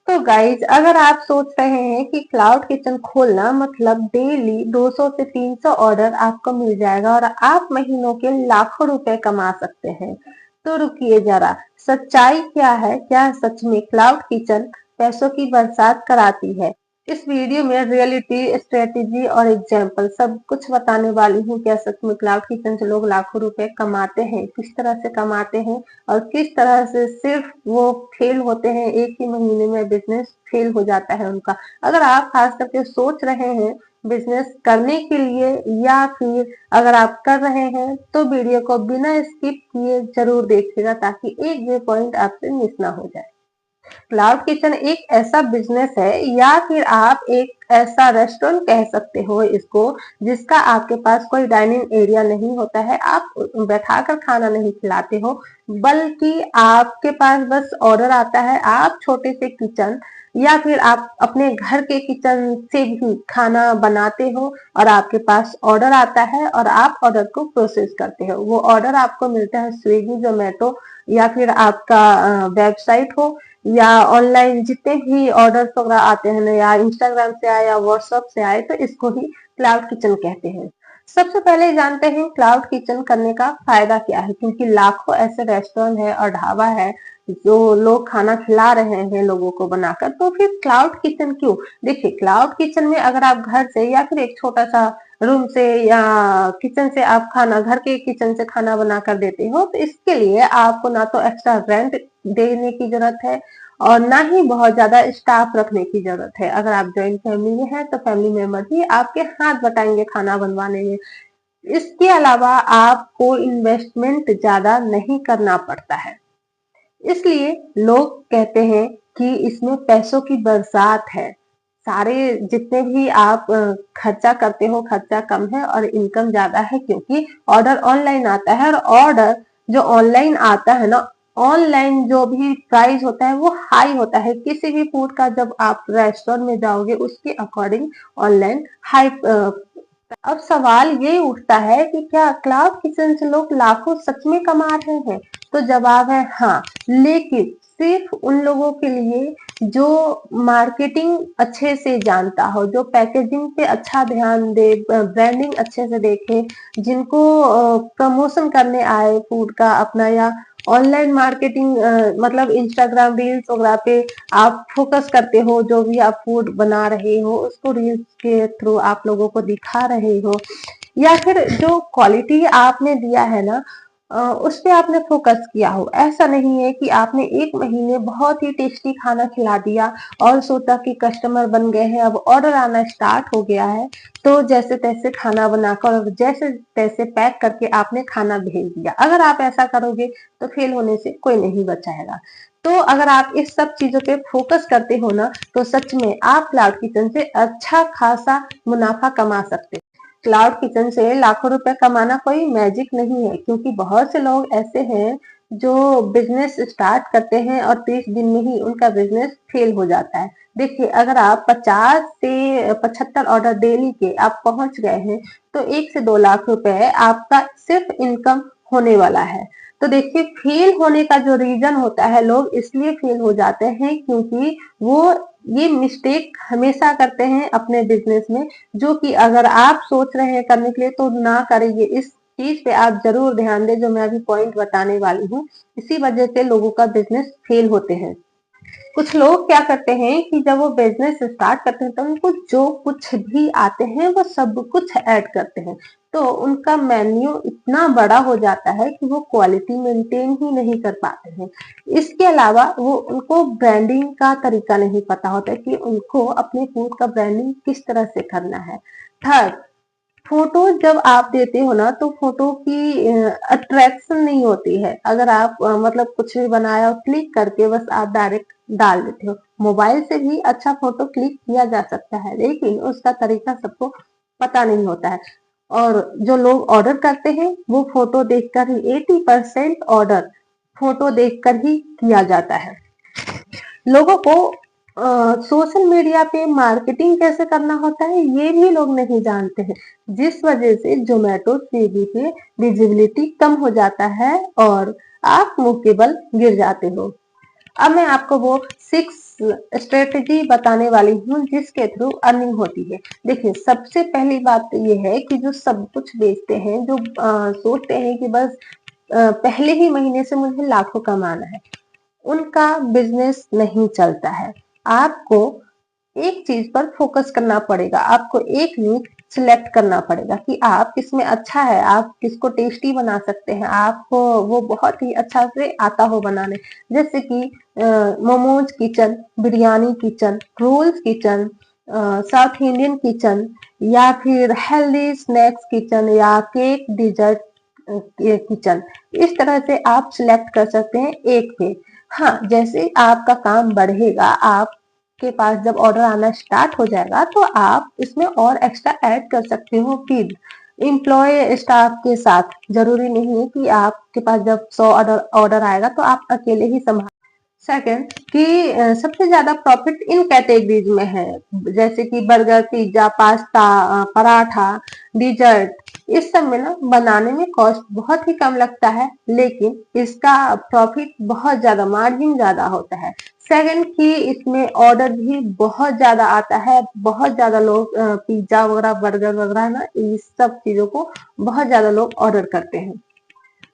तो गाइज, अगर आप सोच रहे हैं कि क्लाउड किचन खोलना मतलब डेली 200 से 300 ऑर्डर आपको मिल जाएगा और आप महीनों के लाखों रुपए कमा सकते हैं, तो रुकिए जरा। सच्चाई क्या है? क्या सच में क्लाउड किचन पैसों की बरसात कराती है? इस वीडियो में रियलिटी, स्ट्रेटेजी और एग्जाम्पल सब कुछ बताने वाली हूँ। क्या सच में क्लाउड किचन से लोग लाखों रुपए कमाते हैं? किस तरह से कमाते हैं और किस तरह से सिर्फ वो फेल होते हैं, एक ही महीने में बिजनेस फेल हो जाता है उनका। अगर आप खास करके सोच रहे हैं बिजनेस करने के लिए या फिर अगर आप कर रहे हैं तो वीडियो को बिना स्किप किए जरूर देखिएगा ताकि एक भी पॉइंट आपसे मिस ना हो जाए। क्लाउड किचन एक ऐसा बिजनेस है या फिर आप एक ऐसा रेस्टोरेंट कह सकते हो इसको, जिसका आपके पास कोई डाइनिंग एरिया नहीं होता है, आप बैठाकर खाना नहीं खिलाते हो, बल्कि आपके पास बस ऑर्डर आता है। आप छोटे से किचन या फिर आप अपने घर के किचन से भी खाना बनाते हो और आपके पास ऑर्डर आता है और आप ऑर्डर को प्रोसेस करते हो। वो ऑर्डर आपको मिलता है स्विगी, जोमेटो या फिर आपका वेबसाइट हो या ऑनलाइन जितने भी ऑर्डर वगैरह आते हैं ना, या इंस्टाग्राम से आए या व्हाट्सएप से आए, तो इसको ही क्लाउड किचन कहते हैं। सबसे पहले जानते हैं क्लाउड किचन करने का फायदा क्या है, क्योंकि लाखों ऐसे रेस्टोरेंट है और ढाबा है जो लोग खाना खिला रहे हैं लोगों को बनाकर, तो फिर क्लाउड किचन क्यों? देखिए, क्लाउड किचन में अगर आप घर से या फिर एक छोटा सा रूम से या किचन से आप खाना, घर के किचन से खाना बनाकर देते हो, तो इसके लिए आपको ना तो एक्स्ट्रा रेंट देने की जरूरत है और ना ही बहुत ज्यादा स्टाफ रखने की जरूरत है। अगर आप जॉइंट फैमिली में हैं तो फैमिली मेंबर ही आपके हाथ बटाएंगे खाना बनवाने में। इसके अलावा आपको इन्वेस्टमेंट ज्यादा नहीं करना पड़ता है, इसलिए लोग कहते हैं कि इसमें पैसों की बरसात है। सारे जितने भी आप खर्चा करते हो, खर्चा कम है और इनकम ज्यादा है, क्योंकि ऑर्डर ऑनलाइन आता है और ऑर्डर जो ऑनलाइन आता है ना, ऑनलाइन जो भी प्राइस होता है वो हाई होता है। किसी भी फूड का जब आप रेस्टोरेंट में जाओगे उसके अकॉर्डिंग ऑनलाइन हाई। अब सवाल ये उठता है कि क्या क्लाउड किचन से लोग लाखों सच में कमा रहे हैं? तो जवाब है हाँ, लेकिन सिर्फ उन लोगों के लिए जो मार्केटिंग अच्छे से जानता हो, जो पैकेजिंग पे अच्छा ध्यान दे, ब्रांडिंग अच्छे से देखे, जिनको प्रमोशन करने आए फूड का अपना, या ऑनलाइन मार्केटिंग मतलब इंस्टाग्राम रील्स वगैरह पे आप फोकस करते हो, जो भी आप फूड बना रहे हो उसको रील्स के थ्रू आप लोगों को दिखा रहे हो, या फिर जो क्वालिटी आपने दिया है ना उस पे आपने फोकस किया हो। ऐसा नहीं है कि आपने एक महीने बहुत ही टेस्टी खाना खिला दिया और सोचा कि कस्टमर बन गए हैं, अब ऑर्डर आना स्टार्ट हो गया है, तो जैसे तैसे खाना बनाकर और जैसे तैसे पैक करके आपने खाना भेज दिया। अगर आप ऐसा करोगे तो फेल होने से कोई नहीं बचाएगा। तो अगर आप इस सब चीजों पे फोकस करते हो ना, तो सच में आप क्लाउड किचन से अच्छा खासा मुनाफा कमा सकते हैं। क्लाउड किचन से लाखों रुपए कमाना कोई मैजिक नहीं है, क्योंकि बहुत से लोग ऐसे हैं जो बिजनेस स्टार्ट करते हैं और 30 दिन में ही उनका बिजनेस फेल हो जाता है। देखिए, अगर आप 50 से 75 ऑर्डर डेली के आप पहुंच गए हैं तो 1 से 2 लाख रुपए आपका सिर्फ इनकम होने वाला है। तो देखिए, फेल होने का जो रीजन होता है, लोग इसलिए फेल हो जाते हैं क्योंकि वो ये मिस्टेक हमेशा करते हैं अपने बिजनेस में, जो कि अगर आप सोच रहे हैं करने के लिए तो ना करेंगे। इस चीज पे आप जरूर ध्यान दें जो मैं अभी पॉइंट बताने वाली हूँ। इसी वजह से लोगों का बिजनेस फेल होते हैं। कुछ लोग क्या करते हैं कि जब वो बिजनेस स्टार्ट करते हैं तो उनको जो कुछ भी आते हैं वो सब कुछ ऐड करते हैं, तो उनका मेन्यू इतना बड़ा हो जाता है कि वो क्वालिटी मेंटेन ही नहीं कर पाते हैं। इसके अलावा वो उनको ब्रांडिंग का तरीका नहीं पता होता है कि उनको अपने फूड का ब्रांडिंग किस तरह से करना है। थर्ड, फोटो जब आप देते हो ना तो फोटो की अट्रैक्शन नहीं होती है। अगर आप मतलब कुछ भी बनाया क्लिक करके बस आप डायरेक्ट डाल देते हो। मोबाइल से भी अच्छा फोटो क्लिक किया जा सकता है, लेकिन उसका तरीका सबको पता नहीं होता है। और जो लोग ऑर्डर करते हैं वो फोटो देखकर ही 80% ऑर्डर फोटो देखकर ही किया जाता है। लोगों को सोशल मीडिया पे मार्केटिंग कैसे करना होता है ये भी लोग नहीं जानते हैं, जिस वजह से जोमेटो स्विगी पे विजिबिलिटी कम हो जाता है और आप मुंह के बल गिर जाते हो। अब मैं आपको वो 6 स्ट्रेटेजी बताने वाली हूँ जिसके थ्रू अर्निंग होती है। देखिए, सबसे पहली बात तो ये है कि जो सब कुछ बेचते हैं, जो सोचते हैं कि बस पहले ही महीने से मुझे लाखों कमाना है, उनका बिजनेस नहीं चलता है। आपको एक चीज पर फोकस करना पड़ेगा, आपको एक नीच सिलेक्ट करना पड़ेगा कि आप किसमें अच्छा है, आप किसको टेस्टी बना सकते हैं, आपको वो बहुत ही अच्छा से आता हो बनाने। जैसे कि momos kitchen, biryani kitchen, rolls kitchen, south Indian kitchen, या फिर हेल्दी स्नैक्स किचन, या केक डिजर्ट किचन। इस तरह से आप सिलेक्ट कर सकते हैं एक पे। हाँ, जैसे आपका काम बढ़ेगा, आपके पास जब ऑर्डर आना स्टार्ट हो जाएगा, तो आप इसमें और एक्स्ट्रा ऐड कर सकते हो विद एम्प्लॉय स्टाफ के साथ। जरूरी नहीं है कि आपके पास जब 100 ऑर्डर ऑर्डर आएगा तो आप अकेले ही संभाल। सेकंड कि सबसे ज्यादा प्रॉफिट इन कैटेगरीज में है, जैसे कि burger, pizza, pasta, paratha, dessert. इस सब में ना बनाने में कॉस्ट बहुत ही कम लगता है, लेकिन इसका प्रॉफिट बहुत ज्यादा, मार्जिन ज्यादा होता है। सेकंड कि इसमें ऑर्डर भी बहुत ज्यादा आता है, बहुत ज्यादा लोग पिज्जा वगैरह, बर्गर वगैरह ना, इस सब चीजों को बहुत ज्यादा लोग ऑर्डर करते हैं।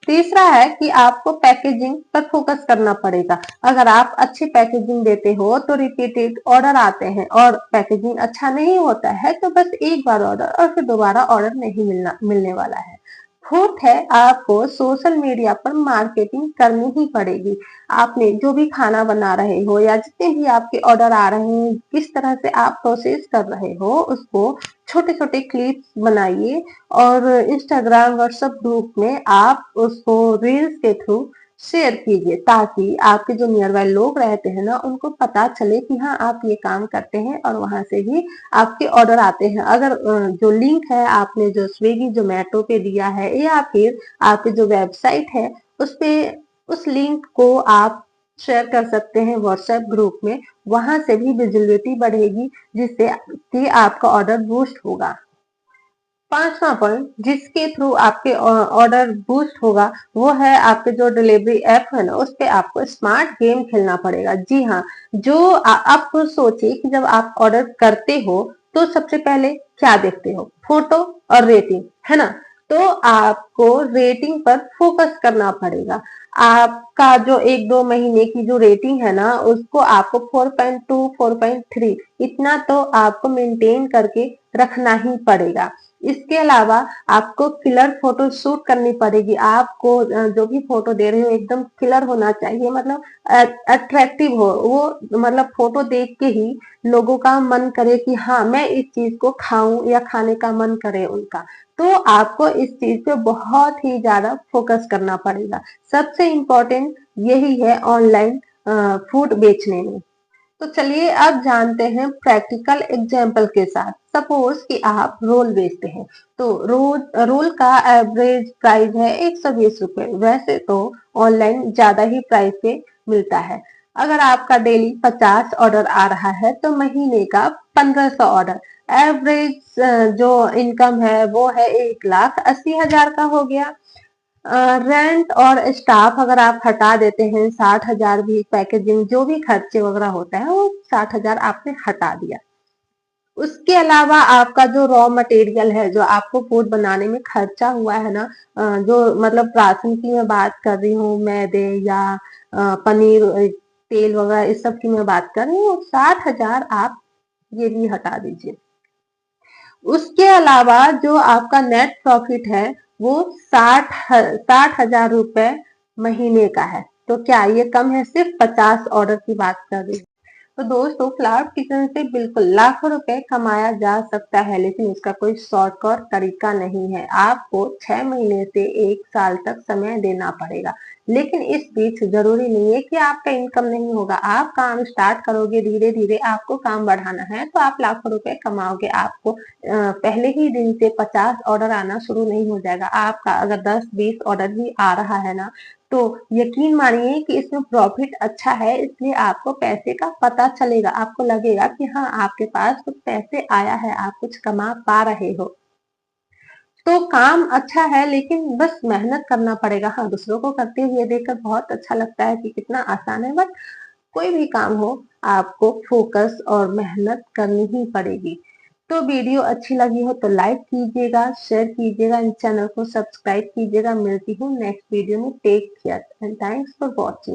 तीसरा है कि आपको पैकेजिंग पर फोकस करना पड़ेगा। अगर आप अच्छी पैकेजिंग देते हो तो रिपीटेड ऑर्डर आते हैं, और पैकेजिंग अच्छा नहीं होता है तो बस एक बार ऑर्डर और फिर दोबारा ऑर्डर नहीं मिलने वाला है। फोर्थ है, आपको सोशल मीडिया पर मार्केटिंग करनी ही पड़ेगी। आपने जो भी खाना बना रहे हो या जितने भी आपके ऑर्डर आ रहे हैं, किस तरह से आप प्रोसेस कर रहे हो, उसको छोटे छोटे क्लिप्स बनाइए और इंस्टाग्राम, व्हाट्सएप ग्रुप में आप उसको रील्स के थ्रू शेयर कीजिए, ताकि आपके जो नियर बाय लोग रहते हैं ना, उनको पता चले कि हाँ, आप ये काम करते हैं और वहां से ही आपके ऑर्डर आते हैं। अगर जो लिंक है आपने जो स्विगी जोमेटो पे दिया है, या फिर आपकी जो वेबसाइट है उस पे, उस लिंक को आप शेयर कर सकते हैं व्हाट्सएप ग्रुप में। वहां से भी विजिबिलिटी बढ़ेगी, जिससे कि आपका ऑर्डर बूस्ट होगा। पांचवा पॉइंट जिसके थ्रू आपके ऑर्डर बूस्ट होगा, वो है आपके जो डिलीवरी ऐप है ना, उस पे आपको स्मार्ट गेम खेलना पड़ेगा। जी हाँ, जो आप सोचिए कि जब आप ऑर्डर करते हो तो सबसे पहले क्या देखते हो? फोटो और रेटिंग, है ना? तो आपको रेटिंग पर फोकस करना पड़ेगा। आपका जो 1-2 महीने की जो रेटिंग है ना, उसको आपको 4.2, 4.3 इतना तो आपको मेंटेन करके रखना ही पड़ेगा। इसके अलावा आपको क्लियर फोटो शूट करनी पड़ेगी। आपको जो भी फोटो दे रहे हो एकदम क्लियर होना चाहिए, मतलब अट्रैक्टिव हो वो, मतलब फोटो देख के ही लोगों का मन करे कि हाँ, मैं इस चीज को खाऊं, या खाने का मन करे उनका। तो आपको इस चीज पे बहुत ही ज्यादा फोकस करना पड़ेगा। सबसे इम्पोर्टेंट यही है ऑनलाइन फूड बेचने में। तो चलिए अब जानते हैं प्रैक्टिकल एग्जाम्पल के साथ। सपोज कि आप रोल बेचते हैं, तो रोल का एवरेज प्राइस है 120 रुपए। वैसे तो ऑनलाइन ज्यादा ही प्राइस पे मिलता है। अगर आपका डेली 50 ऑर्डर आ रहा है तो महीने का 1500 ऑर्डर, एवरेज जो इनकम है वो है 1,80,000 का हो गया। रेंट और स्टाफ अगर आप हटा देते हैं 60,000, भी पैकेजिंग जो भी खर्चे वगैरह होता है वो 60,000 आपने हटा दिया। उसके अलावा आपका जो रॉ मटेरियल है, जो आपको फूड बनाने में खर्चा हुआ है ना, जो मतलब राशन की मैं बात कर रही हूँ, मैदे या पनीर, तेल वगैरह, इस सब की मैं बात कर रही हूँ, 60,000 आप ये भी हटा दीजिए। उसके अलावा जो आपका नेट प्रॉफिट है वो 60,000 रुपए महीने का है। तो क्या ये कम है? सिर्फ 50 ऑर्डर की बात कर रही हूँ। तो दोस्तों, क्लाउड किचन से बिल्कुल लाखों रुपए कमाया जा सकता है, लेकिन इसका कोई शॉर्टकट तरीका नहीं है। आपको 6 महीने से 1 साल तक समय देना पड़ेगा, लेकिन इस बीच जरूरी नहीं है कि आपका इनकम नहीं होगा। आप काम स्टार्ट करोगे, धीरे धीरे आपको काम बढ़ाना है तो आप लाखों रुपए कमाओगे। आपको पहले ही दिन से 50 ऑर्डर आना शुरू नहीं हो जाएगा। आपका अगर 10-20 ऑर्डर भी आ रहा है ना, तो यकीन मानिए कि इसमें प्रॉफिट अच्छा है, इसलिए आपको पैसे का पता चलेगा। आपको लगेगा कि हाँ, आपके पास कुछ पैसे आया है, आप कुछ कमा पा रहे हो। तो काम अच्छा है, लेकिन बस मेहनत करना पड़ेगा। हाँ, दूसरों को करते हुए देखकर बहुत अच्छा लगता है कि कितना आसान है, बट कोई भी काम हो आपको फोकस और मेहनत करनी ही पड़ेगी। तो वीडियो अच्छी लगी हो तो लाइक कीजिएगा, शेयर कीजिएगा, चैनल को सब्सक्राइब कीजिएगा। मिलती हूँ नेक्स्ट वीडियो में। Take care and thanks for watching.